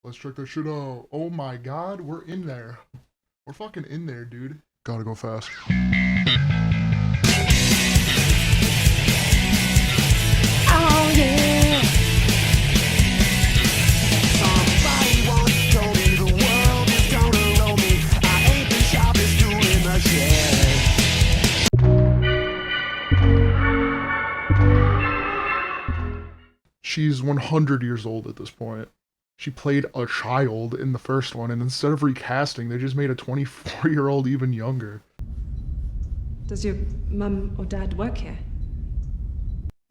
Let's check that shit out. Oh my god, we're in there. We're fucking in there, dude. Gotta go fast. Oh yeah. Somebody once told me the world is gonna roll me. I ain't the sharpest tool in the shed. She's 100 years old at this point. She played a child in the first one, and instead of recasting, they just made a 24-year-old even younger. Does your mum or dad work here?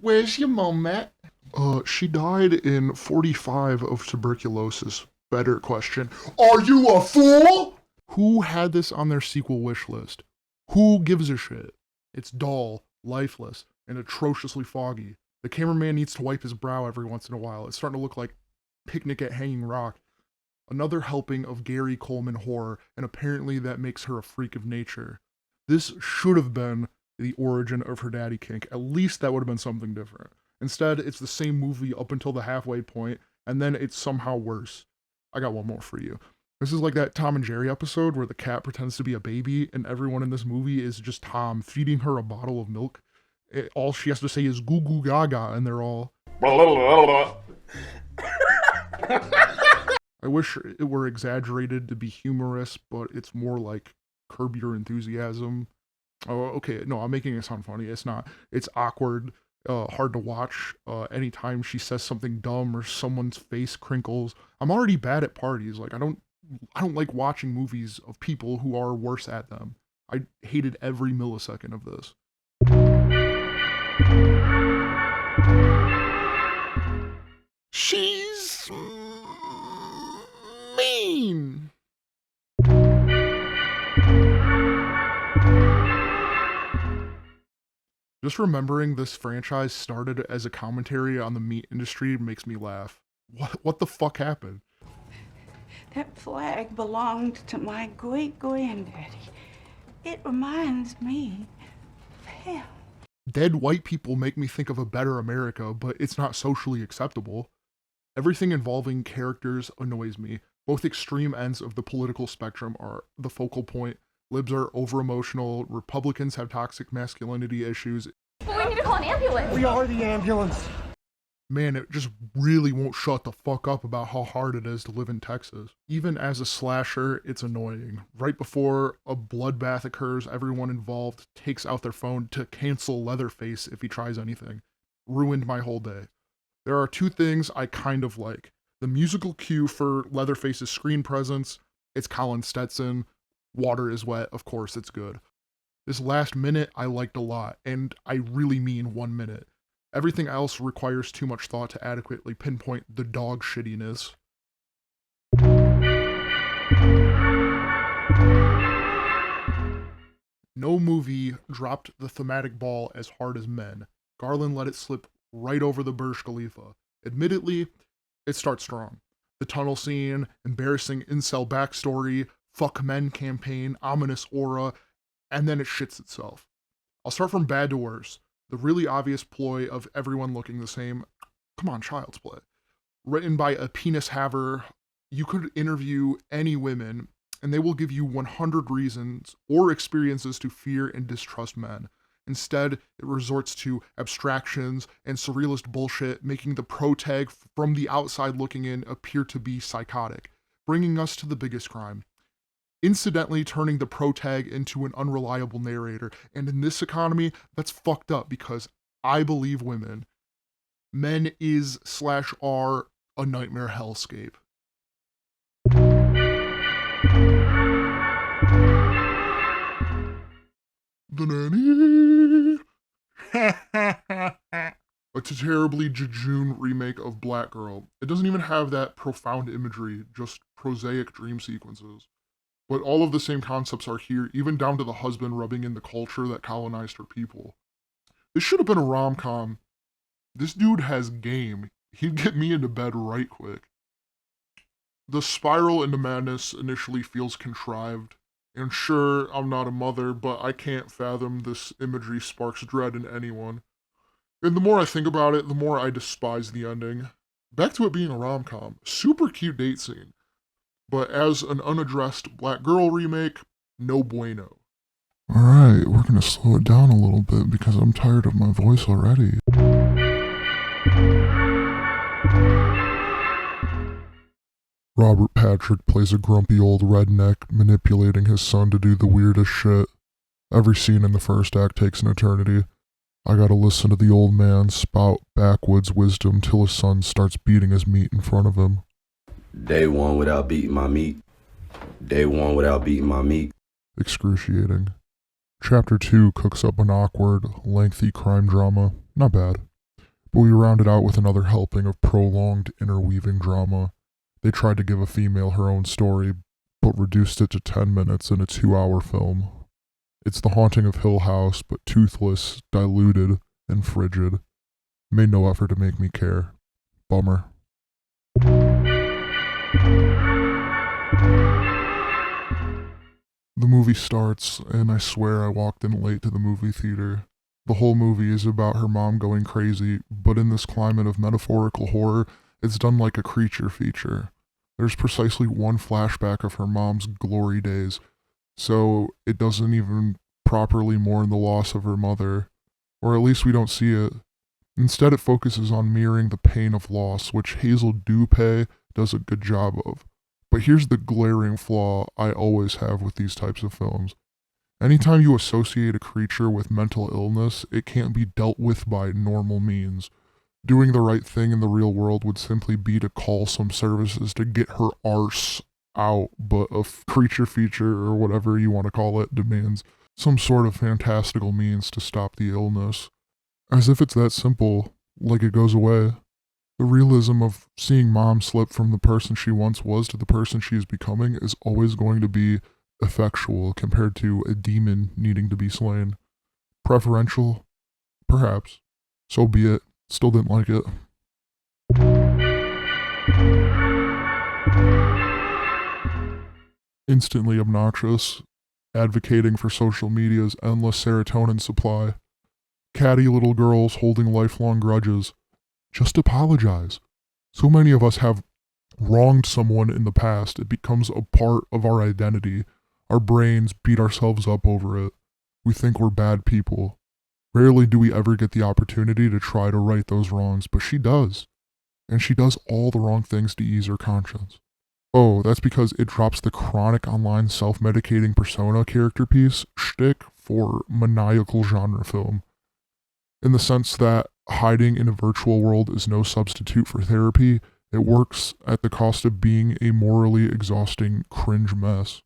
Where's your mom, Matt? She died in 45 of tuberculosis. Better question. Are you a fool? Who had this on their sequel wish list? Who gives a shit? It's dull, lifeless, and atrociously foggy. The cameraman needs to wipe his brow every once in a while. It's starting to look like Picnic at Hanging Rock. Another helping of Gary Coleman horror, and apparently that makes her a freak of nature. This should have been the origin of her daddy kink. At least that would have been something different. Instead, it's the same movie up until the halfway point, and then it's somehow worse. I got one more for you. This is like that Tom and Jerry episode where the cat pretends to be a baby, and everyone in this movie is just Tom feeding her a bottle of milk. All she has to say is goo goo gaga, and they're all... I wish it were exaggerated to be humorous, but it's more like Curb Your Enthusiasm. Oh, okay, no, I'm making it sound funny. It's not. It's awkward, hard to watch. Anytime she says something dumb or someone's face crinkles. I'm already bad at parties. Like I don't like watching movies of people who are worse at them. I hated every millisecond of this. She's mean. Just remembering this franchise started as a commentary on the meat industry makes me laugh. What the fuck happened? That flag belonged to my great granddaddy. It reminds me of him. Dead white people make me think of a better America, but it's not socially acceptable. Everything involving characters annoys me. Both extreme ends of the political spectrum are the focal point. Libs are over-emotional, Republicans have toxic masculinity issues. We need to call an ambulance. We are the ambulance. Man, it just really won't shut the fuck up about how hard it is to live in Texas. Even as a slasher, it's annoying. Right before a bloodbath occurs, everyone involved takes out their phone to cancel Leatherface if he tries anything. Ruined my whole day. There are two things I kind of like. The musical cue for Leatherface's screen presence, it's Colin Stetson. Water is wet, of course it's good. This last minute I liked a lot, and I really mean 1 minute. Everything else requires too much thought to adequately pinpoint the dog shittiness. No movie dropped the thematic ball as hard as Men. Garland let it slip right over the Burj Khalifa. Admittedly, it starts strong. The tunnel scene, embarrassing incel backstory, fuck men campaign, ominous aura, and then it shits itself. I'll start from bad to worse. The really obvious ploy of everyone looking the same. Come on, child's play. Written by a penis haver, you could interview any women, and they will give you 100 reasons or experiences to fear and distrust men. Instead, it resorts to abstractions and surrealist bullshit, making the pro-tag from the outside looking in appear to be psychotic, bringing us to the biggest crime. Incidentally turning the pro-tag into an unreliable narrator, and in this economy, that's fucked up because I believe women. Men is/are a nightmare hellscape. The nanny. A terribly jejune remake of Black Girl. It doesn't even have that profound imagery, just prosaic dream sequences. But all of the same concepts are here, even down to the husband rubbing in the culture that colonized her people. This should have been a rom-com. This dude has game. He'd get me into bed right quick. The spiral into madness initially feels contrived. And sure, I'm not a mother, but I can't fathom this imagery sparks dread in anyone. And the more I think about it, the more I despise the ending. Back to it being a rom-com. Super cute date scene. But as an unaddressed Black Girl remake, no bueno. Alright, we're gonna slow it down a little bit because I'm tired of my voice already. Robert Patrick plays a grumpy old redneck manipulating his son to do the weirdest shit. Every scene in the first act takes an eternity. I gotta listen to the old man spout backwoods wisdom till his son starts beating his meat in front of him. Day one without beating my meat. Day one without beating my meat. Excruciating. Chapter 2 cooks up an awkward, lengthy crime drama. Not bad. But we round it out with another helping of prolonged interweaving drama. They tried to give a female her own story, but reduced it to 10 minutes in a 2-hour film. It's The Haunting of Hill House, but toothless, diluted, and frigid. Made no effort to make me care. Bummer. The movie starts, and I swear I walked in late to the movie theater. The whole movie is about her mom going crazy, but in this climate of metaphorical horror, it's done like a creature feature. There's precisely one flashback of her mom's glory days, so it doesn't even properly mourn the loss of her mother, or at least we don't see it. Instead, it focuses on mirroring the pain of loss, which Hazel Dupay does a good job of. But here's the glaring flaw I always have with these types of films. Anytime you associate a creature with mental illness, it can't be dealt with by normal means. Doing the right thing in the real world would simply be to call some services to get her arse out, but a creature feature, or whatever you want to call it, demands some sort of fantastical means to stop the illness. As if it's that simple, like it goes away. The realism of seeing mom slip from the person she once was to the person she is becoming is always going to be effectual compared to a demon needing to be slain. Preferential? Perhaps. So be it. Still didn't like it. Instantly obnoxious, advocating for social media's endless serotonin supply. Catty little girls holding lifelong grudges. Just apologize. So many of us have wronged someone in the past, it becomes a part of our identity. Our brains beat ourselves up over it. We think we're bad people. Rarely do we ever get the opportunity to try to right those wrongs, but she does. And she does all the wrong things to ease her conscience. Oh, that's because it drops the chronic online self-medicating persona character piece shtick for maniacal genre film. In the sense that hiding in a virtual world is no substitute for therapy, it works at the cost of being a morally exhausting cringe mess.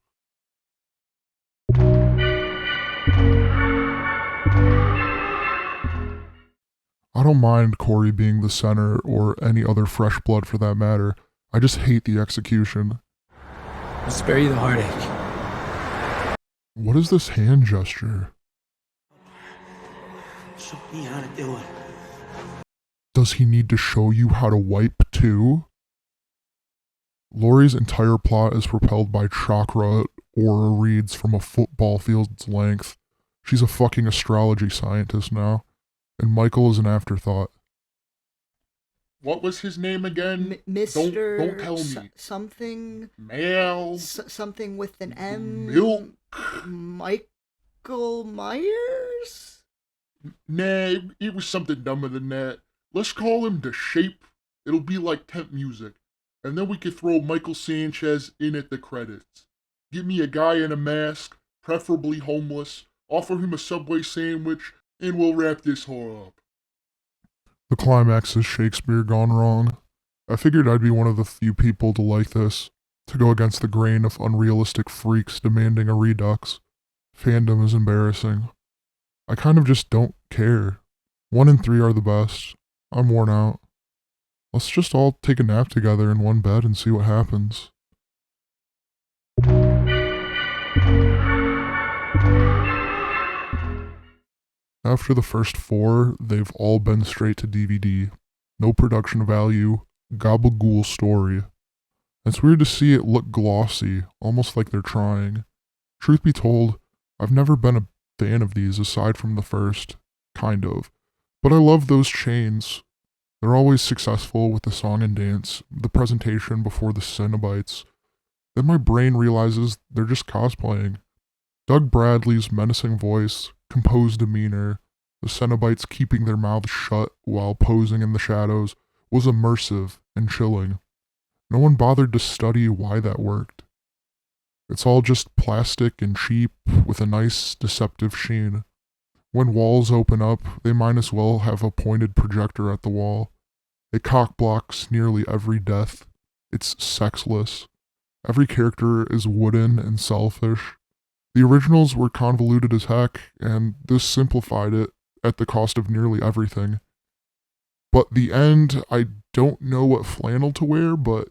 I don't mind Corey being the center, or any other fresh blood for that matter. I just hate the execution. I'll spare you the heartache. What is this hand gesture? Show me how to do it. Does he need to show you how to wipe too? Laurie's entire plot is propelled by chakra aura reads from a football field's length. She's a fucking astrology scientist now. And Michael is an afterthought. What was his name again? Mr. Don't tell me. Something. Mal. Something with an M. Milk. Michael Myers? Nah, it was something dumber than that. Let's call him The Shape. It'll be like temp music. And then we could throw Michael Sanchez in at the credits. Give me a guy in a mask, preferably homeless, offer him a Subway sandwich, and we'll wrap this whore up. The climax is Shakespeare gone wrong. I figured I'd be one of the few people to like this, to go against the grain of unrealistic freaks demanding a redux. Fandom is embarrassing. I kind of just don't care. 1 and 3 are the best. I'm worn out. Let's just all take a nap together in one bed and see what happens. After the first 4, they've all been straight to DVD. No production value, gabagool story. It's weird to see it look glossy, almost like they're trying. Truth be told, I've never been a fan of these aside from the first, kind of. But I love those chains. They're always successful with the song and dance, the presentation before the Cenobites. Then my brain realizes they're just cosplaying. Doug Bradley's menacing voice, composed demeanor, the Cenobites keeping their mouths shut while posing in the shadows, was immersive and chilling. No one bothered to study why that worked. It's all just plastic and cheap with a nice, deceptive sheen. When walls open up, they might as well have a pointed projector at the wall. It cockblocks nearly every death. It's sexless. Every character is wooden and selfish. The originals were convoluted as heck, and this simplified it at the cost of nearly everything. But the end, I don't know what flannel to wear, but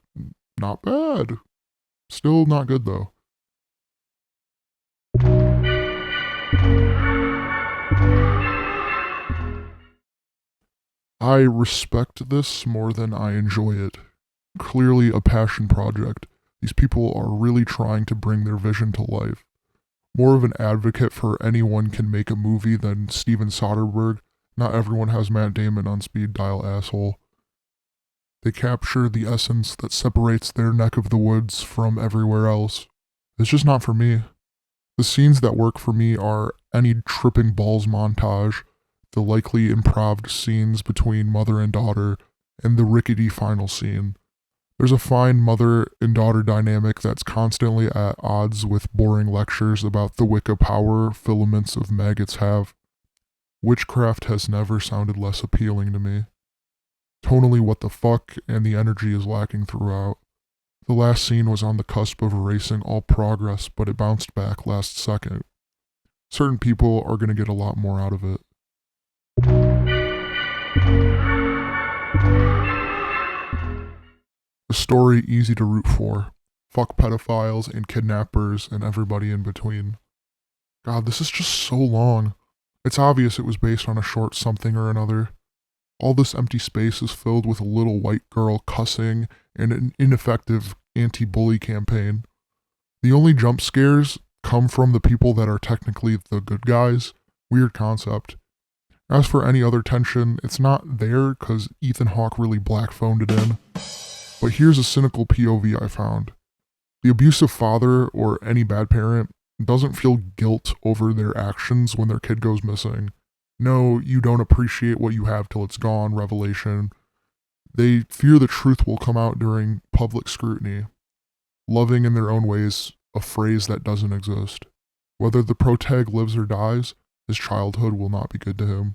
not bad. Still not good though. I respect this more than I enjoy it. Clearly a passion project. These people are really trying to bring their vision to life. More of an advocate for anyone can make a movie than Steven Soderbergh. Not everyone has Matt Damon on speed dial, asshole. They capture the essence that separates their neck of the woods from everywhere else. It's just not for me. The scenes that work for me are any tripping balls montage, the likely improved scenes between mother and daughter, and the rickety final scene. There's a fine mother and daughter dynamic that's constantly at odds with boring lectures about the Wicca power filaments of maggots have. Witchcraft has never sounded less appealing to me. Tonally what the fuck, and the energy is lacking throughout. The last scene was on the cusp of erasing all progress, but it bounced back last second. Certain people are gonna get a lot more out of it. The story easy to root for. Fuck pedophiles and kidnappers and everybody in between. God, this is just so long. It's obvious it was based on a short something or another. All this empty space is filled with a little white girl cussing and an ineffective anti-bully campaign. The only jump scares come from the people that are technically the good guys. Weird concept. As for any other tension, it's not there because Ethan Hawke really black phoned it in. But here's a cynical POV I found. The abusive father, or any bad parent, doesn't feel guilt over their actions when their kid goes missing. No, you don't appreciate what you have till it's gone, revelation. They fear the truth will come out during public scrutiny. Loving in their own ways, a phrase that doesn't exist. Whether the protag lives or dies, his childhood will not be good to him.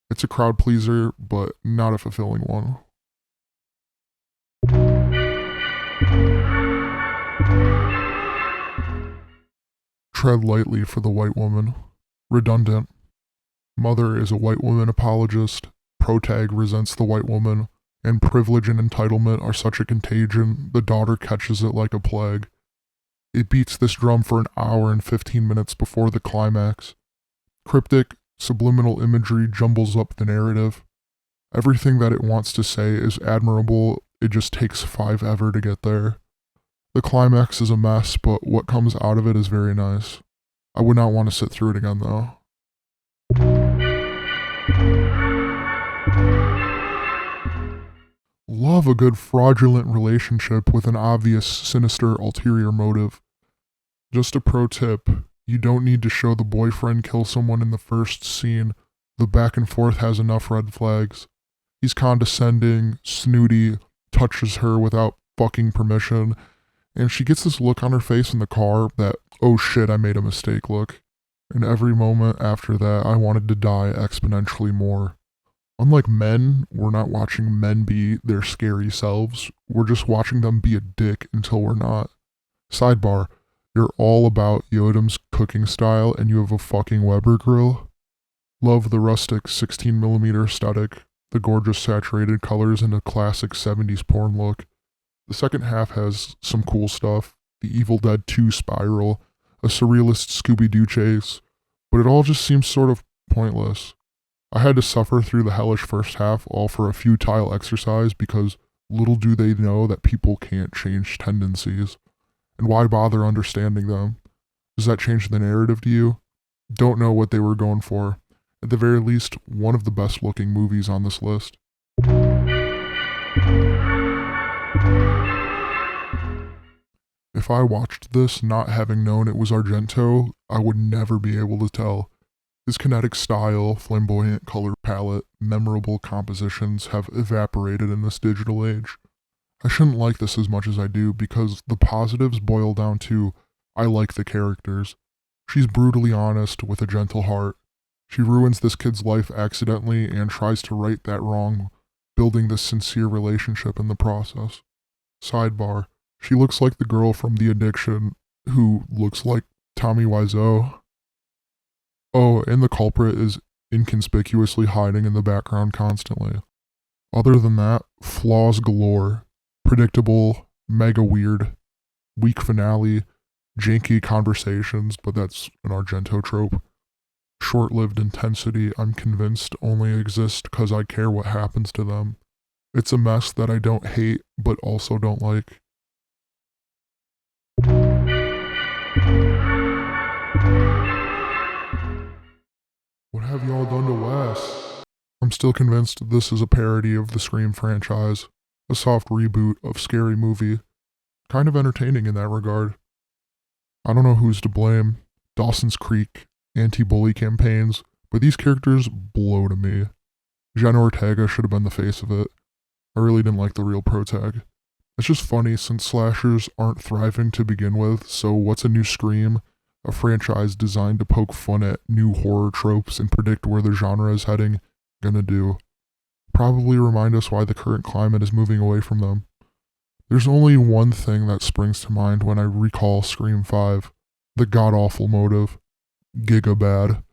It's a crowd pleaser, but not a fulfilling one. Tread lightly for the white woman. Redundant. Mother is a white woman apologist, protag resents the white woman, and privilege and entitlement are such a contagion, the daughter catches it like a plague. It beats this drum for an hour and 15 minutes before the climax. Cryptic, subliminal imagery jumbles up the narrative. Everything that it wants to say is admirable, it just takes 5 ever to get there. The climax is a mess, but what comes out of it is very nice. I would not want to sit through it again though. Love a good fraudulent relationship with an obvious sinister ulterior motive. Just a pro tip, you don't need to show the boyfriend kill someone in the first scene. The back and forth has enough red flags. He's condescending, snooty, touches her without fucking permission, and she gets this look on her face in the car that, oh shit, I made a mistake look. And every moment after that, I wanted to die exponentially more. Unlike men, we're not watching men be their scary selves. We're just watching them be a dick until we're not. Sidebar, you're all about Yodam's cooking style and you have a fucking Weber grill? Love the rustic 16mm aesthetic, the gorgeous saturated colors and a classic 70s porn look. The second half has some cool stuff, the Evil Dead 2 spiral, a surrealist Scooby-Doo chase, but it all just seems sort of pointless. I had to suffer through the hellish first half all for a futile exercise because little do they know that people can't change tendencies. And why bother understanding them? Does that change the narrative to you? Don't know what they were going for. At the very least, one of the best looking movies on this list. If I watched this not having known it was Argento, I would never be able to tell. His kinetic style, flamboyant color palette, memorable compositions have evaporated in this digital age. I shouldn't like this as much as I do because the positives boil down to I like the characters. She's brutally honest with a gentle heart. She ruins this kid's life accidentally and tries to right that wrong, building this sincere relationship in the process. Sidebar, she looks like the girl from The Addiction who looks like Tommy Wiseau. Oh, and the culprit is inconspicuously hiding in the background constantly. Other than that, flaws galore. Predictable, mega weird, weak finale, janky conversations, but that's an Argento trope. Short-lived intensity, I'm convinced, only exists because I care what happens to them. It's a mess that I don't hate, but also don't like. What have y'all done to Wes? I'm still convinced this is a parody of the Scream franchise, a soft reboot of Scary Movie, kind of entertaining in that regard. I don't know who's to blame, Dawson's Creek, anti-bully campaigns, but these characters blow to me. Jenna Ortega should have been the face of it. I really didn't like the real protag. It's just funny since slashers aren't thriving to begin with, so what's a new Scream? A franchise designed to poke fun at new horror tropes and predict where the genre is heading, gonna do? Probably remind us why the current climate is moving away from them. There's only one thing that springs to mind when I recall Scream 5, the god-awful motive. Gigabad.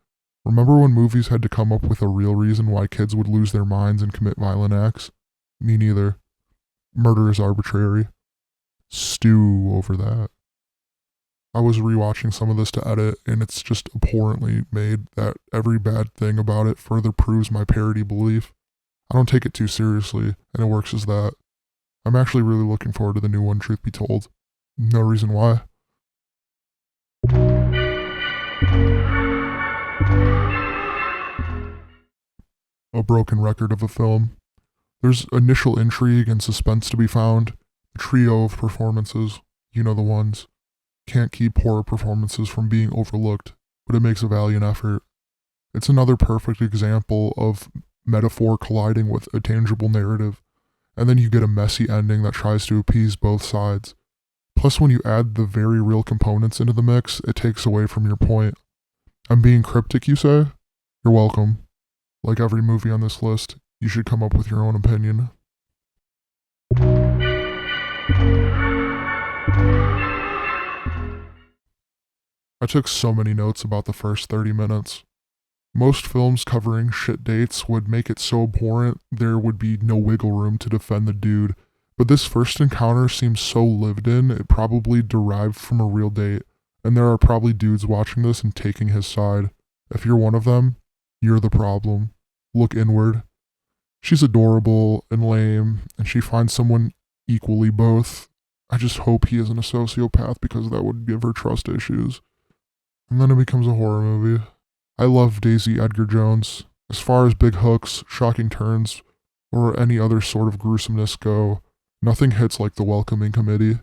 Remember when movies had to come up with a real reason why kids would lose their minds and commit violent acts? Me neither. Murder is arbitrary. Stew over that. I was rewatching some of this to edit, and it's just abhorrently made that every bad thing about it further proves my parody belief. I don't take it too seriously, and it works as that. I'm actually really looking forward to the new one, truth be told. No reason why. A broken record of a film. There's initial intrigue and suspense to be found. A trio of performances, you know the ones. Can't keep horror performances from being overlooked, but it makes a valiant effort. It's another perfect example of metaphor colliding with a tangible narrative, and then you get a messy ending that tries to appease both sides. Plus, when you add the very real components into the mix, it takes away from your point. I'm being cryptic, you say? You're welcome. Like every movie on this list, you should come up with your own opinion. I took so many notes about the first 30 minutes. Most films covering shit dates would make it so abhorrent there would be no wiggle room to defend the dude, but this first encounter seems so lived in it probably derived from a real date, and there are probably dudes watching this and taking his side. If you're one of them, you're the problem. Look inward. She's adorable and lame, and she finds someone equally both. I just hope he isn't a sociopath because that would give her trust issues. And then it becomes a horror movie. I love Daisy Edgar Jones. As far as big hooks, shocking turns, or any other sort of gruesomeness go, nothing hits like The Welcoming Committee.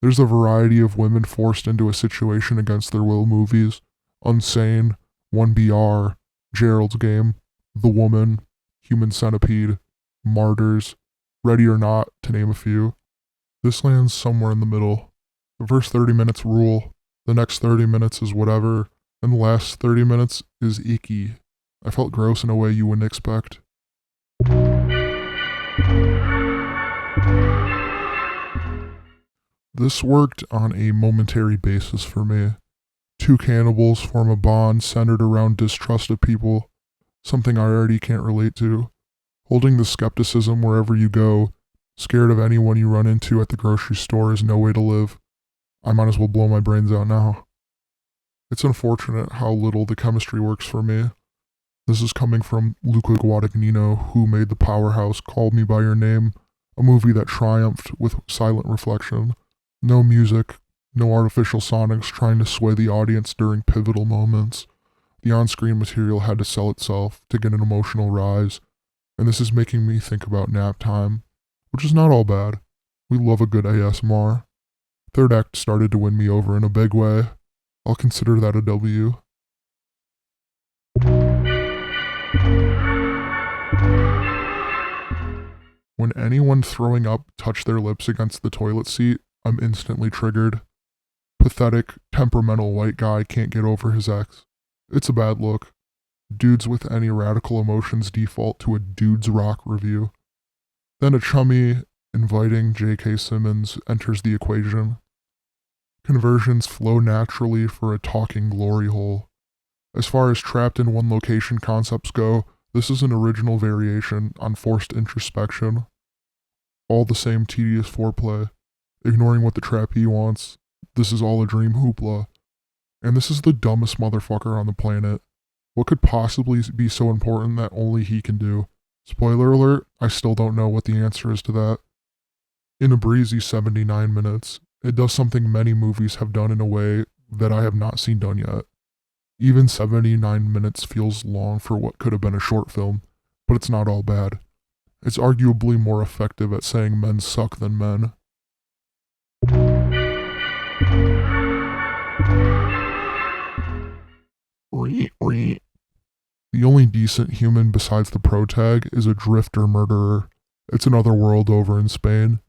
There's a variety of women forced into a situation against their will movies. Unsane, 1BR, Gerald's Game, The Woman, Human Centipede, Martyrs, Ready or Not, to name a few. This lands somewhere in the middle. The first 30 minutes rule, the next 30 minutes is whatever, and the last 30 minutes is icky. I felt gross in a way you wouldn't expect. This worked on a momentary basis for me. Two cannibals form a bond centered around distrust of people, something I already can't relate to. Holding the skepticism wherever you go, scared of anyone you run into at the grocery store is no way to live. I might as well blow my brains out now. It's unfortunate how little the chemistry works for me. This is coming from Luca Guadagnino, who made the powerhouse Call Me By Your Name, a movie that triumphed with silent reflection. No music, no artificial sonics trying to sway the audience during pivotal moments. The on-screen material had to sell itself to get an emotional rise, and this is making me think about nap time. which is not all bad. We love a good ASMR. Third act started to win me over in a big way. I'll consider that a W. When anyone throwing up touch their lips against the toilet seat, I'm instantly triggered. Pathetic, temperamental white guy can't get over his ex. It's a bad look. Dudes with any radical emotions default to a dude's rock review. Then a chummy, inviting J.K. Simmons enters the equation. Conversions flow naturally for a talking glory hole. As far as trapped in one location concepts go, this is an original variation on forced introspection. All the same tedious foreplay, ignoring what the trappee wants. This is all a dream hoopla. And this is the dumbest motherfucker on the planet. What could possibly be so important that only he can do? Spoiler alert, I still don't know what the answer is to that. In a breezy 79 minutes, it does something many movies have done in a way that I have not seen done yet. Even 79 minutes feels long for what could have been a short film, but it's not all bad. It's arguably more effective at saying men suck than men. The only decent human besides the protag is a drifter murderer. It's another world over in Spain.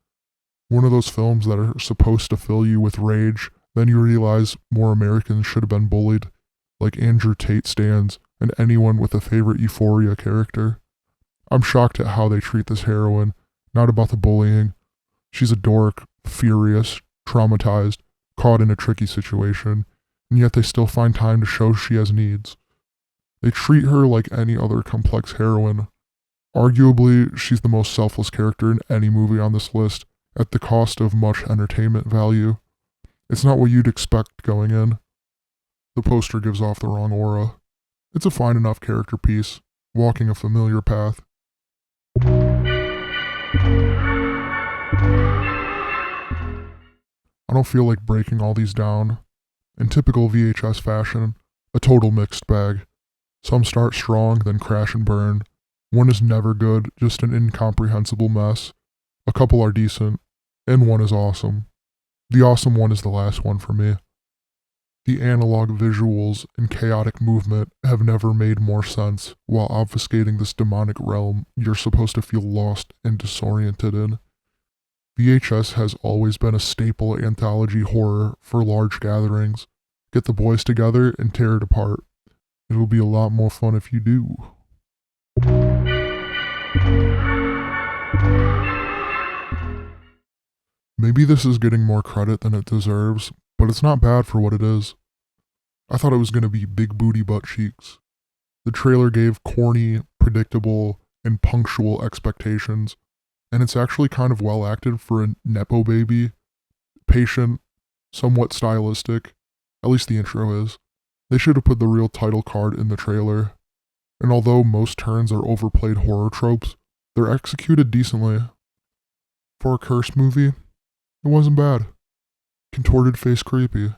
One of those films that are supposed to fill you with rage, then you realize more Americans should have been bullied, like Andrew Tate stands and anyone with a favorite Euphoria character. I'm shocked at how they treat this heroine, not about the bullying. She's a dork, furious, traumatized, caught in a tricky situation, and yet they still find time to show she has needs. They treat her like any other complex heroine. Arguably, she's the most selfless character in any movie on this list, at the cost of much entertainment value. It's not what you'd expect going in. The poster gives off the wrong aura. It's a fine enough character piece, walking a familiar path. I don't feel like breaking all these down. In typical VHS fashion, a total mixed bag. Some start strong, then crash and burn. One is never good, just an incomprehensible mess. A couple are decent, and one is awesome. The awesome one is the last one for me. The analog visuals and chaotic movement have never made more sense while obfuscating this demonic realm you're supposed to feel lost and disoriented in. VHS has always been a staple anthology horror for large gatherings. Get the boys together and tear it apart. It'll be a lot more fun if you do. Maybe this is getting more credit than it deserves, but it's not bad for what it is. I thought it was going to be big booty butt cheeks. The trailer gave corny, predictable, and punctual expectations, and it's actually kind of well acted for a Nepo baby. Patient, somewhat stylistic, at least the intro is. They should have put the real title card in the trailer. And although most turns are overplayed horror tropes, they're executed decently. For a cursed movie, it wasn't bad. Contorted face creepy.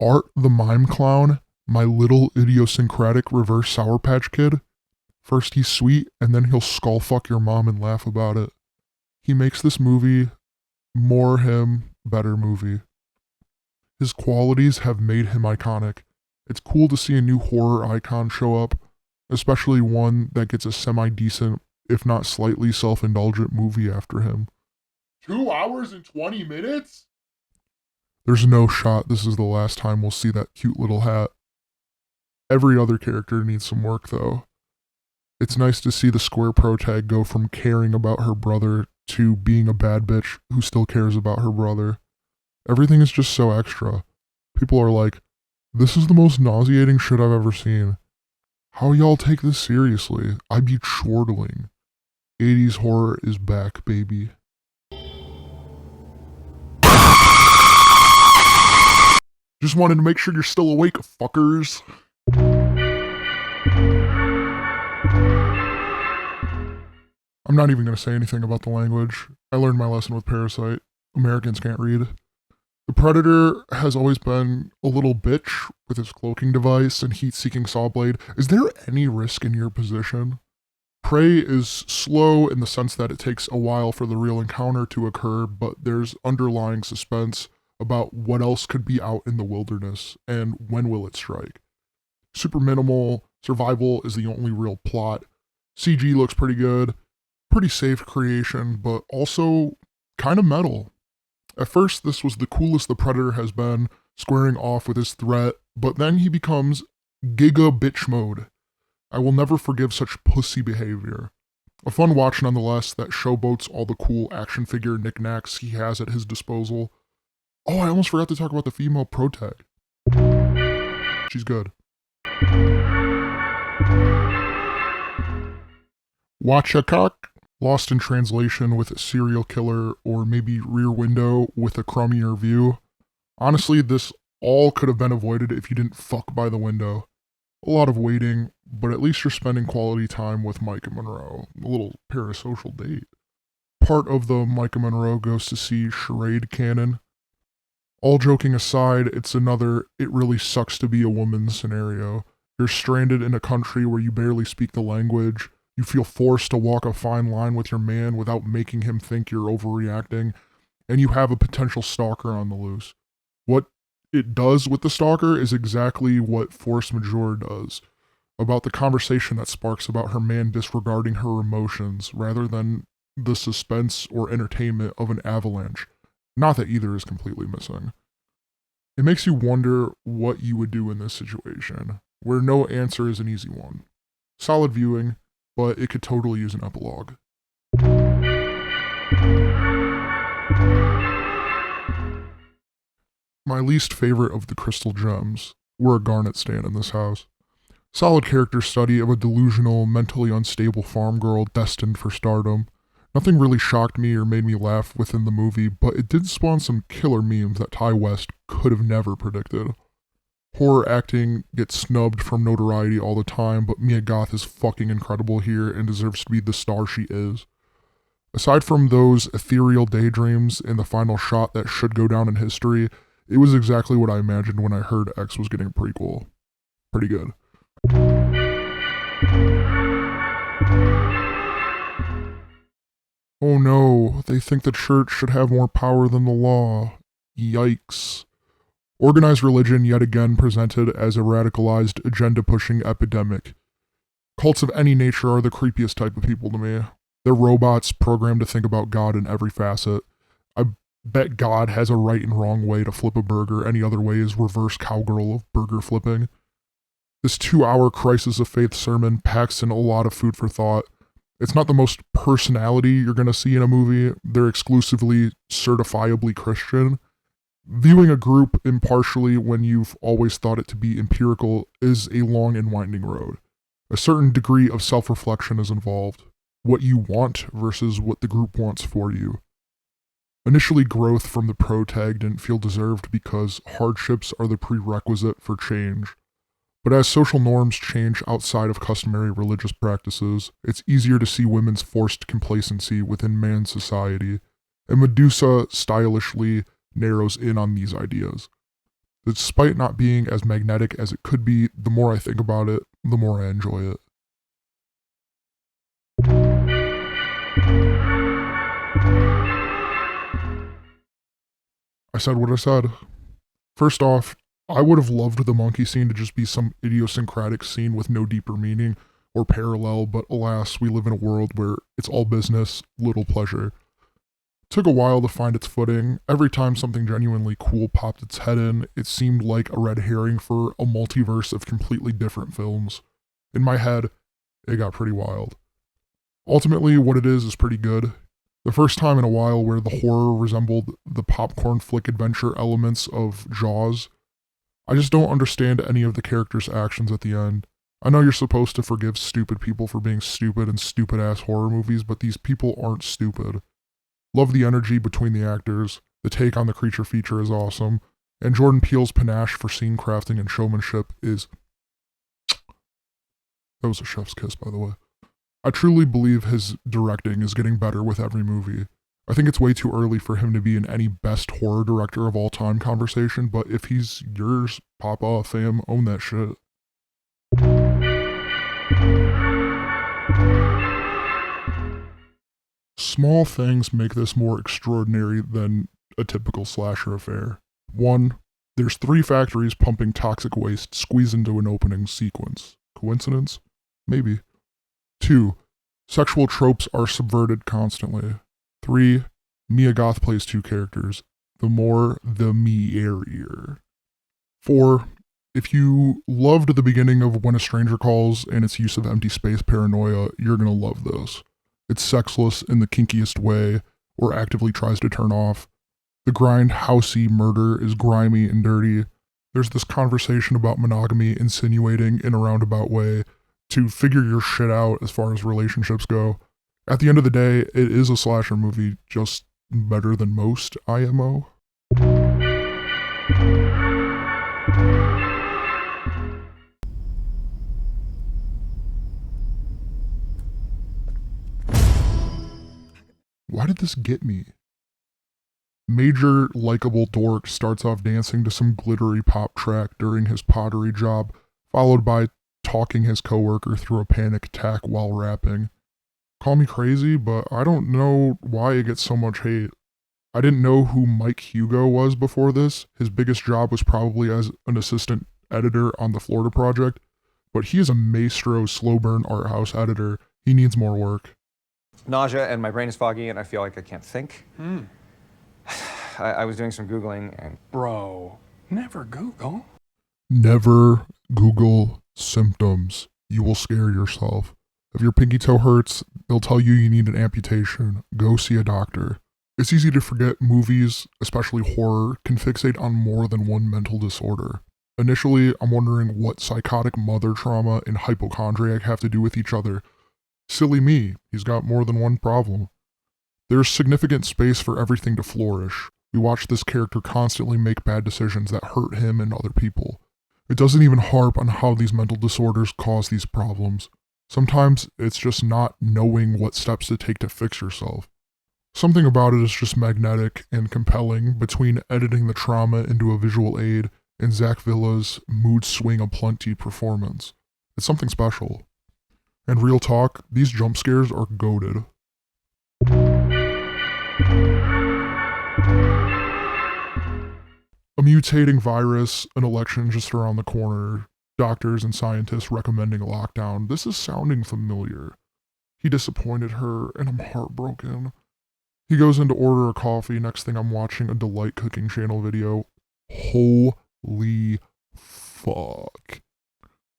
Art the Mime Clown, my little idiosyncratic reverse Sour Patch Kid. First he's sweet, and then he'll skull fuck your mom and laugh about it. He makes this movie more him, better movie. His qualities have made him iconic. It's cool to see a new horror icon show up, especially one that gets a semi-decent, if not slightly self-indulgent movie after him. 2 hours and 20 minutes? There's no shot this is the last time we'll see that cute little hat. Every other character needs some work though. It's nice to see the square protag go from caring about her brother to being a bad bitch who still cares about her brother. Everything is just so extra. People are like, this is the most nauseating shit I've ever seen. How y'all take this seriously? I be chortling. 80s horror is back, baby. Just wanted to make sure you're still awake, fuckers. I'm not even going to say anything about the language. I learned my lesson with Parasite. Americans can't read. The Predator has always been a little bitch with his cloaking device and heat-seeking saw blade. Is there any risk in your position? Prey is slow in the sense that it takes a while for the real encounter to occur, but there's underlying suspense about what else could be out in the wilderness and when will it strike. Super minimal, survival is the only real plot. CG looks pretty good, pretty safe creation, but also kind of metal. At first, this was the coolest the Predator has been, squaring off with his threat, but then he becomes Giga Bitch Mode. I will never forgive such pussy behavior. A fun watch nonetheless that showboats all the cool action figure knickknacks he has at his disposal. Oh, I almost forgot to talk about the female protag. She's good. Watch a cock. Lost in translation with a serial killer, or maybe Rear Window with a crummier view. Honestly, this all could have been avoided if you didn't fuck by the window. A lot of waiting, but at least you're spending quality time with Micah Monroe. A little parasocial date. Part of the Micah Monroe goes to see charade canon. All joking aside, it's another it really sucks to be a woman scenario. You're stranded in a country where you barely speak the language. You feel forced to walk a fine line with your man without making him think you're overreacting, and you have a potential stalker on the loose. What it does with the stalker is exactly what force majeure does, about the conversation that sparks about her man disregarding her emotions rather than the suspense or entertainment of an avalanche. Not that either is completely missing. It makes you wonder what you would do in this situation, where no answer is an easy one. Solid viewing, but it could totally use an epilogue. My least favorite of the crystal gems were a Garnet stan in this house. Solid character study of a delusional, mentally unstable farm girl destined for stardom. Nothing really shocked me or made me laugh within the movie, but it did spawn some killer memes that Ty West could have never predicted. Horror acting gets snubbed from notoriety all the time, but Mia Goth is fucking incredible here and deserves to be the star she is. Aside from those ethereal daydreams in the final shot that should go down in history, it was exactly what I imagined when I heard X was getting a prequel. Pretty good. Oh no, they think the church should have more power than the law. Yikes. Organized religion yet again presented as a radicalized, agenda-pushing epidemic. Cults of any nature are the creepiest type of people to me. They're robots programmed to think about God in every facet. I bet God has a right and wrong way to flip a burger. Any other way is reverse cowgirl of burger flipping. This 2-hour crisis of faith sermon packs in a lot of food for thought. It's not the most personality you're going to see in a movie. They're exclusively certifiably Christian. Viewing a group impartially when you've always thought it to be empirical is a long and winding road. A certain degree of self-reflection is involved. What you want versus what the group wants for you. Initially, growth from the protag didn't feel deserved because hardships are the prerequisite for change. But as social norms change outside of customary religious practices, it's easier to see women's forced complacency within man's society, and Medusa stylishly narrows in on these ideas. Despite not being as magnetic as it could be, the more I think about it, the more I enjoy it. I said what I said. First off, I would have loved the monkey scene to just be some idiosyncratic scene with no deeper meaning or parallel, but alas, we live in a world where it's all business, little pleasure. It took a while to find its footing. Every time something genuinely cool popped its head in, it seemed like a red herring for a multiverse of completely different films. In my head, it got pretty wild. Ultimately, what it is pretty good. The first time in a while where the horror resembled the popcorn flick adventure elements of Jaws. I just don't understand any of the characters' actions at the end. I know you're supposed to forgive stupid people for being stupid in stupid-ass horror movies, but these people aren't stupid. Love the energy between the actors, the take on the creature feature is awesome, and Jordan Peele's panache for scene crafting and showmanship is... That was a chef's kiss, by the way. I truly believe his directing is getting better with every movie. I think it's way too early for him to be in any best horror director of all time conversation, but if he's yours, pop off, fam, own that shit. Small things make this more extraordinary than a typical slasher affair. 1. There's 3 factories pumping toxic waste squeezed into an opening sequence. Coincidence? Maybe. 2. Sexual tropes are subverted constantly. 3. Mia Goth plays 2 characters. The more, the merrier. 4. If you loved the beginning of When a Stranger Calls and its use of empty space paranoia, you're gonna love this. It's sexless in the kinkiest way, or actively tries to turn off. The grindhousey murder is grimy and dirty. There's this conversation about monogamy insinuating in a roundabout way to figure your shit out as far as relationships go. At the end of the day, it is a slasher movie, just better than most IMO. Why did this get me? Major likable dork starts off dancing to some glittery pop track during his pottery job, followed by talking his coworker through a panic attack while rapping. Call me crazy, but I don't know why it gets so much hate. I didn't know who Mike Hugo was before this. His biggest job was probably as an assistant editor on the Florida Project, but he is a maestro slow burn art house editor. He needs more work. Nausea and my brain is foggy and I feel like I can't think. I was doing some Googling and... Bro, never Google. Never Google symptoms. You will scare yourself. If your pinky toe hurts, they'll tell you need an amputation. Go see a doctor. It's easy to forget movies, especially horror, can fixate on more than one mental disorder. Initially, I'm wondering what psychotic mother trauma and hypochondriac have to do with each other. Silly me, he's got more than one problem. There's significant space for everything to flourish. We watch this character constantly make bad decisions that hurt him and other people. It doesn't even harp on how these mental disorders cause these problems. Sometimes it's just not knowing what steps to take to fix yourself. Something about it is just magnetic and compelling between editing the trauma into a visual aid and Zach Villa's mood swing aplenty performance. It's something special. And real talk, these jump scares are goated. A mutating virus, an election just around the corner, doctors and scientists recommending a lockdown. This is sounding familiar. He disappointed her, and I'm heartbroken. He goes in to order a coffee. Next thing I'm watching a Delight Cooking Channel video. Holy fuck.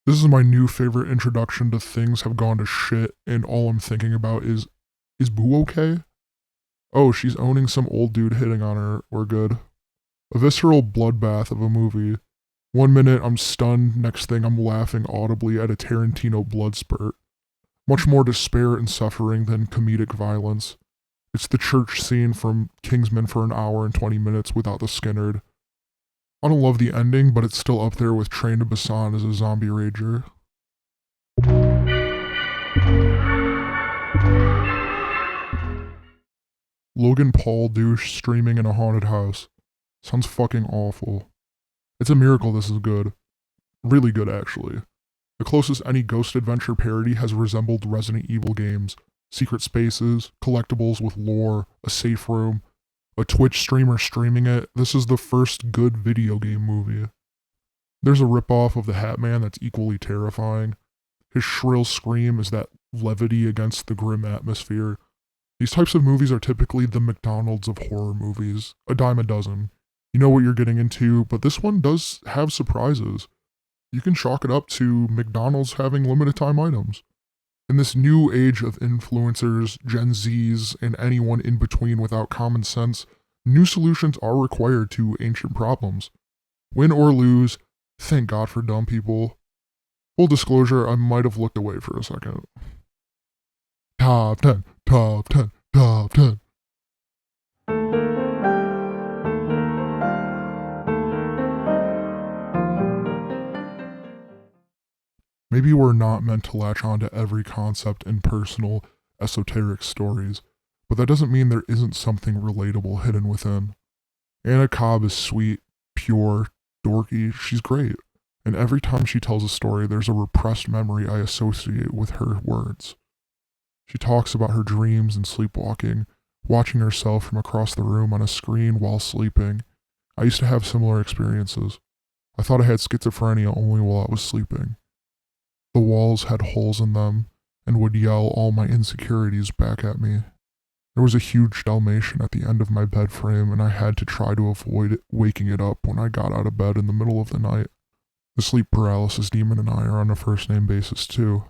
This is my new favorite introduction to things have gone to shit, and all I'm thinking about is Boo okay? Oh, she's owning some old dude hitting on her. We're good. A visceral bloodbath of a movie. 1 minute I'm stunned, next thing I'm laughing audibly at a Tarantino blood spurt. Much more despair and suffering than comedic violence. It's the church scene from Kingsman for an hour and 20 minutes without the Skinnerd. I don't love the ending, but it's still up there with Train to Busan as a zombie rager. Logan Paul douche streaming in a haunted house. Sounds fucking awful. It's a miracle this is good. Really good, actually. The closest any Ghost Adventure parody has resembled Resident Evil games. Secret spaces, collectibles with lore, a safe room, a Twitch streamer streaming it. This is the first good video game movie. There's a ripoff of the Hat Man that's equally terrifying. His shrill scream is that levity against the grim atmosphere. These types of movies are typically the McDonald's of horror movies, a dime a dozen. You know what you're getting into, but this one does have surprises. You can chalk it up to McDonald's having limited time items. In this new age of influencers, Gen Zs, and anyone in between without common sense, new solutions are required to ancient problems. Win or lose, thank God for dumb people. Full disclosure, I might have looked away for a second. Top 10, top 10, top 10. Maybe we're not meant to latch on to every concept in personal, esoteric stories, but that doesn't mean there isn't something relatable hidden within. Anna Cobb is sweet, pure, dorky, she's great. And every time she tells a story, there's a repressed memory I associate with her words. She talks about her dreams and sleepwalking, watching herself from across the room on a screen while sleeping. I used to have similar experiences. I thought I had schizophrenia only while I was sleeping. The walls had holes in them and would yell all my insecurities back at me. There was a huge Dalmatian at the end of my bed frame, and I had to try to avoid waking it up when I got out of bed in the middle of the night. The sleep paralysis demon and I are on a first-name basis too.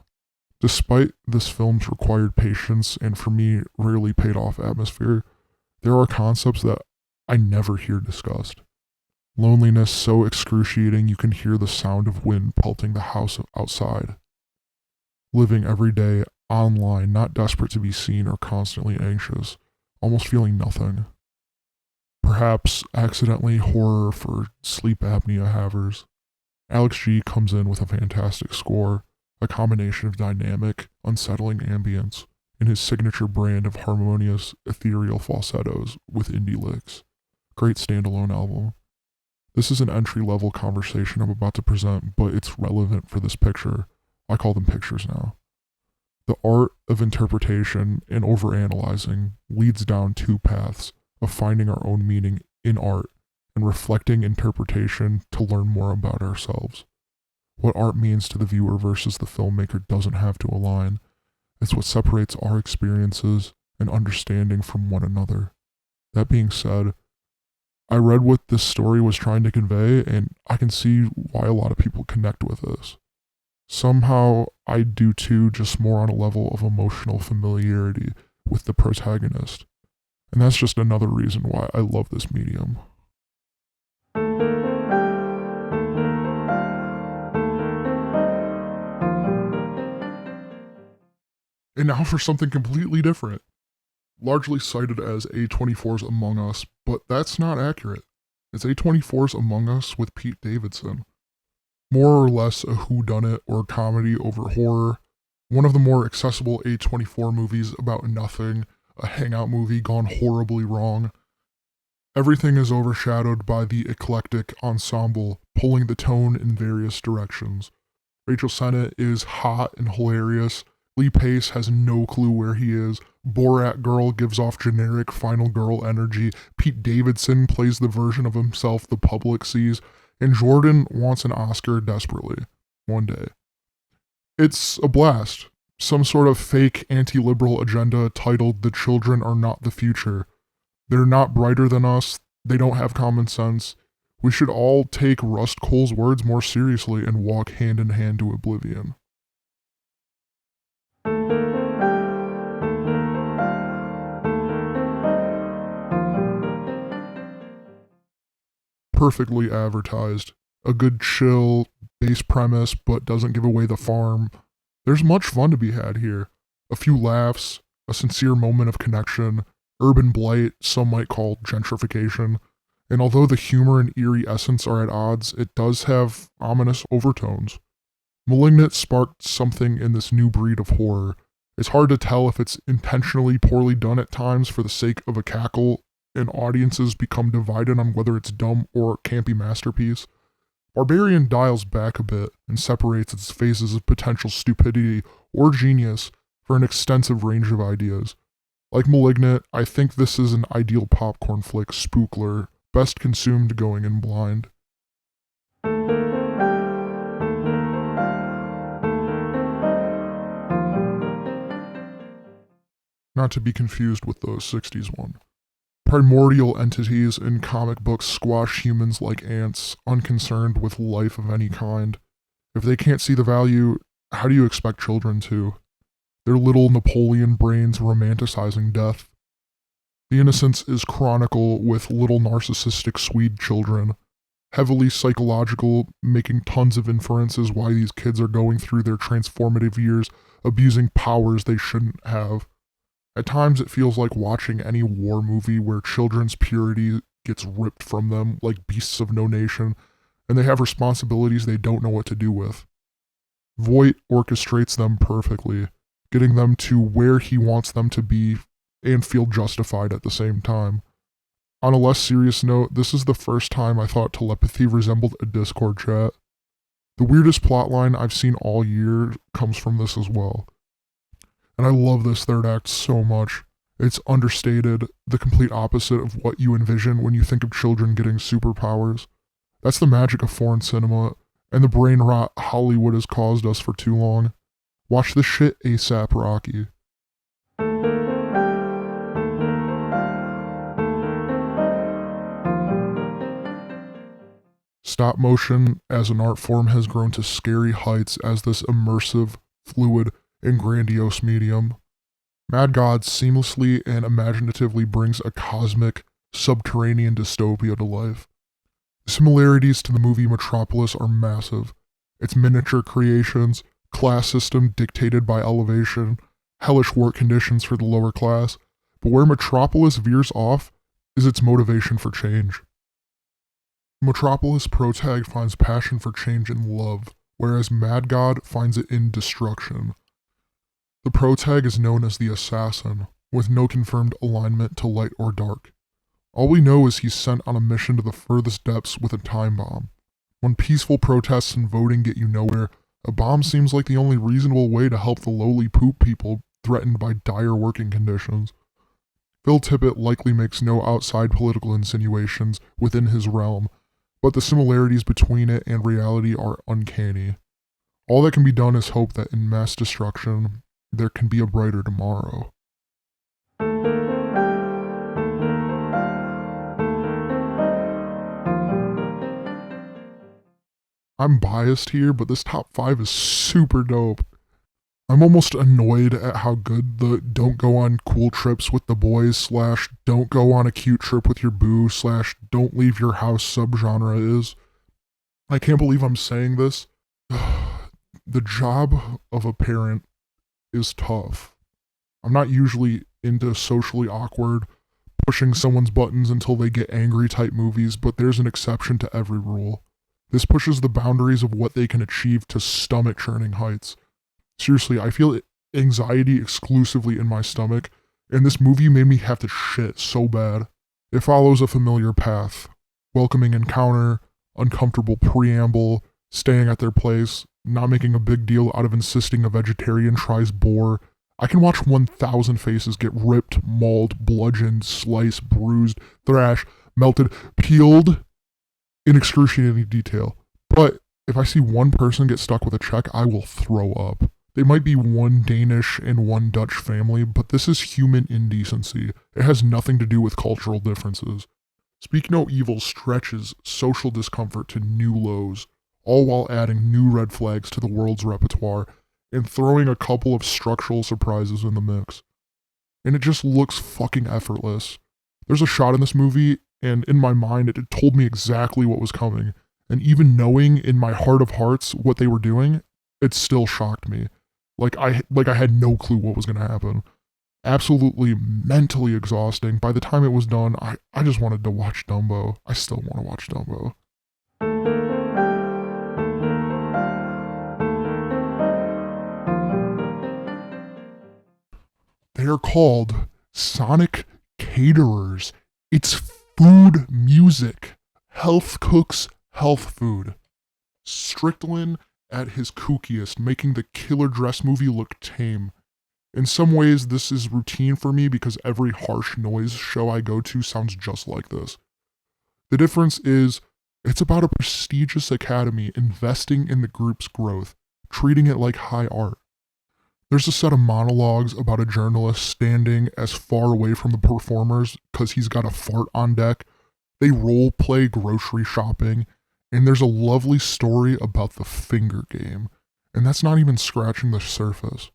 Despite this film's required patience and for me rarely paid off atmosphere, there are concepts that I never hear discussed. Loneliness so excruciating you can hear the sound of wind pelting the house outside. Living every day online, not desperate to be seen or constantly anxious, almost feeling nothing. Perhaps accidentally horror for sleep apnea havers. Alex G comes in with a fantastic score, a combination of dynamic, unsettling ambience, and his signature brand of harmonious, ethereal falsettos with indie licks. Great standalone album. This is an entry-level conversation I'm about to present, but it's relevant for this picture. I call them pictures now. The art of interpretation and overanalyzing leads down two paths of finding our own meaning in art and reflecting interpretation to learn more about ourselves. What art means to the viewer versus the filmmaker doesn't have to align. It's what separates our experiences and understanding from one another. That being said, I read what this story was trying to convey, and I can see why a lot of people connect with this. Somehow, I do too, just more on a level of emotional familiarity with the protagonist. And that's just another reason why I love this medium. And now for something completely different. Largely cited as A24's Among Us, but that's not accurate. It's A24's Among Us with Pete Davidson. More or less a whodunit or comedy over horror. One of the more accessible A24 movies about nothing, a hangout movie gone horribly wrong. Everything is overshadowed by the eclectic ensemble, pulling the tone in various directions. Rachel Sennett is hot and hilarious. Lee Pace has no clue where he is. Borat Girl gives off generic Final Girl energy. Pete Davidson plays the version of himself the public sees. And Jordan wants an Oscar desperately. One day. It's a blast. Some sort of fake anti-liberal agenda titled "The Children Are Not the Future." They're not brighter than us. They don't have common sense. We should all take Rust Cole's words more seriously and walk hand in hand to oblivion. Perfectly advertised. A good chill, base premise, but doesn't give away the farm. There's much fun to be had here. A few laughs, a sincere moment of connection, urban blight, some might call gentrification. And although the humor and eerie essence are at odds, it does have ominous overtones. Malignant sparked something in this new breed of horror. It's hard to tell if it's intentionally poorly done at times for the sake of a cackle, and audiences become divided on whether it's dumb or campy masterpiece. Barbarian dials back a bit and separates its phases of potential stupidity or genius for an extensive range of ideas. Like Malignant, I think this is an ideal popcorn flick spookler, best consumed going in blind. Not to be confused with the 60s one. Primordial entities in comic books squash humans like ants, unconcerned with life of any kind. If they can't see the value, how do you expect children to? Their little Napoleon brains romanticizing death. The Innocents is chronicle with little narcissistic Swede children. Heavily psychological, making tons of inferences why these kids are going through their transformative years, abusing powers they shouldn't have. At times it feels like watching any war movie where children's purity gets ripped from them like beasts of no nation, and they have responsibilities they don't know what to do with. Voight orchestrates them perfectly, getting them to where he wants them to be and feel justified at the same time. On a less serious note, this is the first time I thought telepathy resembled a Discord chat. The weirdest plotline I've seen all year comes from this as well. And I love this third act so much. It's understated, the complete opposite of what you envision when you think of children getting superpowers. That's the magic of foreign cinema, and the brain rot Hollywood has caused us for too long. Watch this shit ASAP, Rocky. Stop motion as an art form has grown to scary heights as this immersive, fluid, and grandiose medium. Mad God seamlessly and imaginatively brings a cosmic, subterranean dystopia to life. The similarities to the movie Metropolis are massive. Its miniature creations, class system dictated by elevation, hellish work conditions for the lower class, but where Metropolis veers off is its motivation for change. Metropolis protag finds passion for change in love, whereas Mad God finds it in destruction. The protag is known as the Assassin, with no confirmed alignment to light or dark. All we know is he's sent on a mission to the furthest depths with a time bomb. When peaceful protests and voting get you nowhere, a bomb seems like the only reasonable way to help the lowly poop people threatened by dire working conditions. Phil Tippett likely makes no outside political insinuations within his realm, but the similarities between it and reality are uncanny. All that can be done is hope that in mass destruction, there can be a brighter tomorrow. I'm biased here, but this top 5 is super dope. I'm almost annoyed at how good the don't go on cool trips with the boys / don't go on a cute trip with your boo / don't leave your house subgenre is. I can't believe I'm saying this. The job of a parent is tough. I'm not usually into socially awkward, pushing someone's buttons until they get angry type movies, but there's an exception to every rule. This pushes the boundaries of what they can achieve to stomach-churning heights. Seriously, I feel anxiety exclusively in my stomach, and this movie made me have to shit so bad. It follows a familiar path. Welcoming encounter, uncomfortable preamble, staying at their place, not making a big deal out of insisting a vegetarian tries boar. I can watch 1,000 faces get ripped, mauled, bludgeoned, sliced, bruised, thrashed, melted, peeled in excruciating detail. But if I see one person get stuck with a check, I will throw up. They might be one Danish and one Dutch family, but this is human indecency. It has nothing to do with cultural differences. Speak No Evil stretches social discomfort to new lows, all while adding new red flags to the world's repertoire and throwing a couple of structural surprises in the mix. And it just looks fucking effortless. There's a shot in this movie, and in my mind, it told me exactly what was coming. And even knowing in my heart of hearts what they were doing, it still shocked me. Like I had no clue what was going to happen. Absolutely mentally exhausting. By the time it was done, I just wanted to watch Dumbo. I still want to watch Dumbo. They are called Sonic Caterers. It's food music. Health cooks health food. Strickland at his kookiest, making the killer dress movie look tame. In some ways, this is routine for me because every harsh noise show I go to sounds just like this. The difference is, it's about a prestigious academy investing in the group's growth, treating it like high art. There's a set of monologues about a journalist standing as far away from the performers because he's got a fart on deck. They role play grocery shopping, and there's a lovely story about the finger game, and that's not even scratching the surface.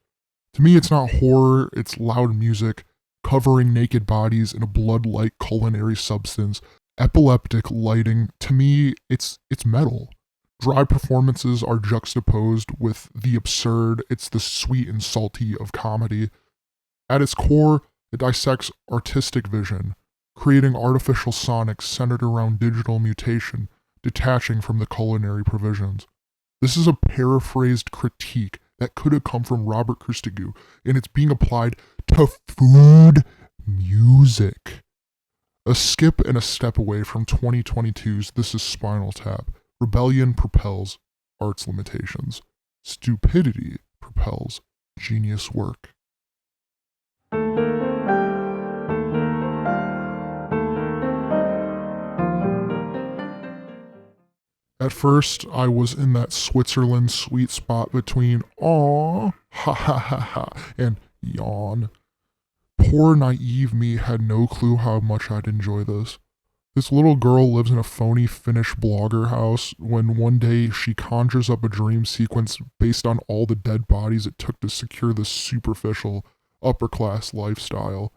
To me, it's not horror, it's loud music, covering naked bodies in a blood-like culinary substance, epileptic lighting. To me, it's metal. Dry performances are juxtaposed with the absurd. It's the sweet and salty of comedy. At its core, it dissects artistic vision, creating artificial sonics centered around digital mutation, detaching from the culinary provisions. This is a paraphrased critique that could have come from Robert Christodoulou, and it's being applied to food music. A skip and a step away from 2022's This Is Spinal Tap. Rebellion propels art's limitations. Stupidity propels genius work. At first, I was in that Switzerland sweet spot between aw, ha ha ha ha, and yawn. Poor naive me had no clue how much I'd enjoy this. This little girl lives in a phony Finnish blogger house when one day she conjures up a dream sequence based on all the dead bodies it took to secure this superficial, upper-class lifestyle.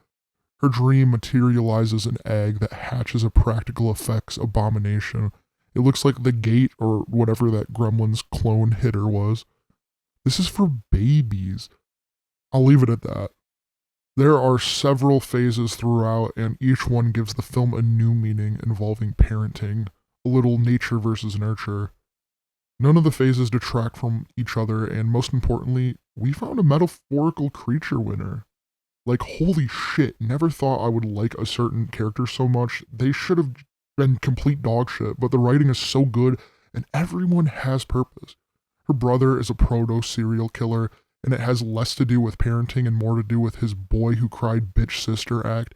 Her dream materializes an egg that hatches a practical effects abomination. It looks like the gate or whatever that Gremlin's clone hitter was. This is for babies. I'll leave it at that. There are several phases throughout, and each one gives the film a new meaning involving parenting, a little nature versus nurture. None of the phases detract from each other, and most importantly, we found a metaphorical creature winner. Like, holy shit, never thought I would like a certain character so much. They should have been complete dog shit, but the writing is so good, and everyone has purpose. Her brother is a proto-serial killer, and it has less to do with parenting and more to do with his boy who cried bitch sister act.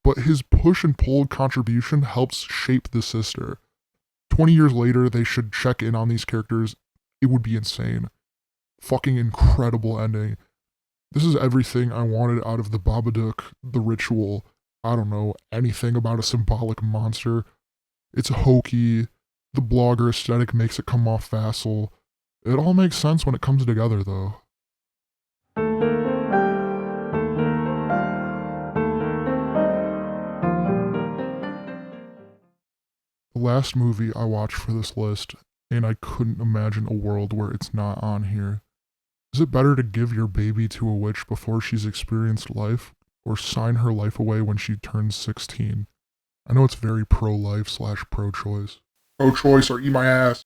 But his push and pull contribution helps shape the sister. 20 years later, they should check in on these characters. It would be insane. Fucking incredible ending. This is everything I wanted out of the Babadook, the ritual. I don't know anything about a symbolic monster. It's hokey. The blogger aesthetic makes it come off facile. It all makes sense when it comes together, though. The last movie I watched for this list, and I couldn't imagine a world where it's not on here. Is it better to give your baby to a witch before she's experienced life, or sign her life away when she turns 16? I know it's very pro-life / pro-choice. Pro-choice or eat my ass.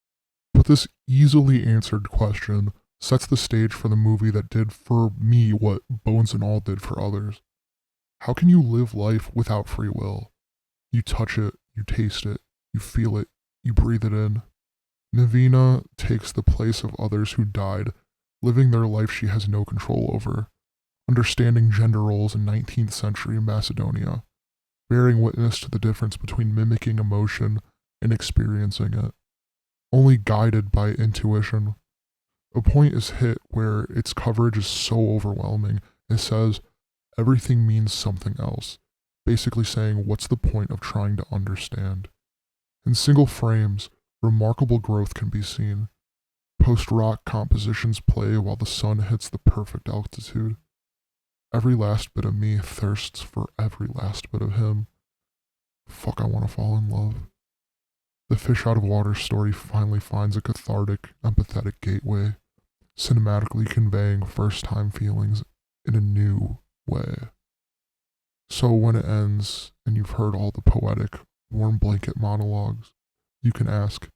But this easily answered question sets the stage for the movie that did for me what Bones and All did for others. How can you live life without free will? You touch it, you taste it, you feel it, you breathe it in. Navina takes the place of others who died, living their life she has no control over, understanding gender roles in 19th century Macedonia, bearing witness to the difference between mimicking emotion and experiencing it, only guided by intuition. A point is hit where its coverage is so overwhelming, it says, everything means something else, basically saying what's the point of trying to understand. In single frames, remarkable growth can be seen. Post-rock compositions play while the sun hits the perfect altitude. Every last bit of me thirsts for every last bit of him. Fuck, I want to fall in love. The fish out of water story finally finds a cathartic, empathetic gateway, cinematically conveying first-time feelings in a new way. So when it ends, and you've heard all the poetic, warm blanket monologues, you can ask,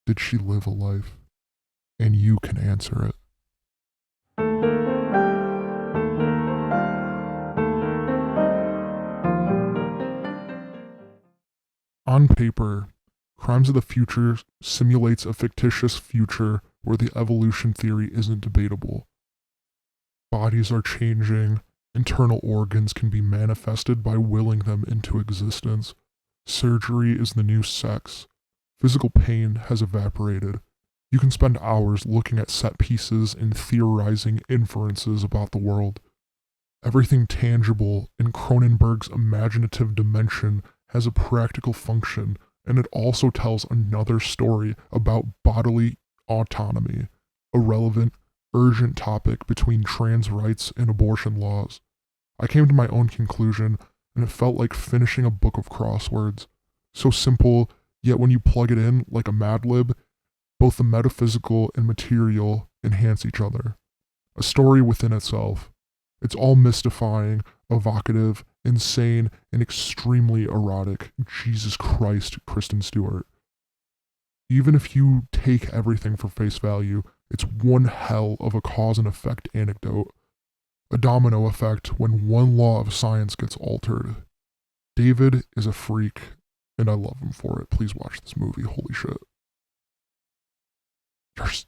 did she live a life? And you can answer it. On paper, Crimes of the Future simulates a fictitious future where the evolution theory isn't debatable. Bodies are changing, internal organs can be manifested by willing them into existence. Surgery is the new sex. Physical pain has evaporated. You can spend hours looking at set pieces and theorizing inferences about the world. Everything tangible in Cronenberg's imaginative dimension has a practical function, and it also tells another story about bodily autonomy, a relevant, urgent topic between trans rights and abortion laws. I came to my own conclusion, and it felt like finishing a book of crosswords. So simple, yet when you plug it in like a Mad Lib, both the metaphysical and material enhance each other. A story within itself. It's all mystifying, evocative, insane, and extremely erotic. Jesus Christ, Kristen Stewart. Even if you take everything for face value, it's one hell of a cause and effect anecdote. A domino effect when one law of science gets altered. David is a freak, and I love him for it. Please watch this movie. Holy shit.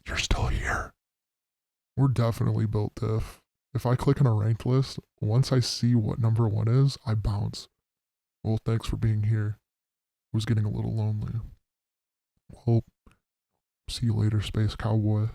You're still here. We're definitely built diff. If I click on a ranked list, once I see what number 1 is, I bounce. Well, thanks for being here. I was getting a little lonely. Well, see you later, Space Cowboy.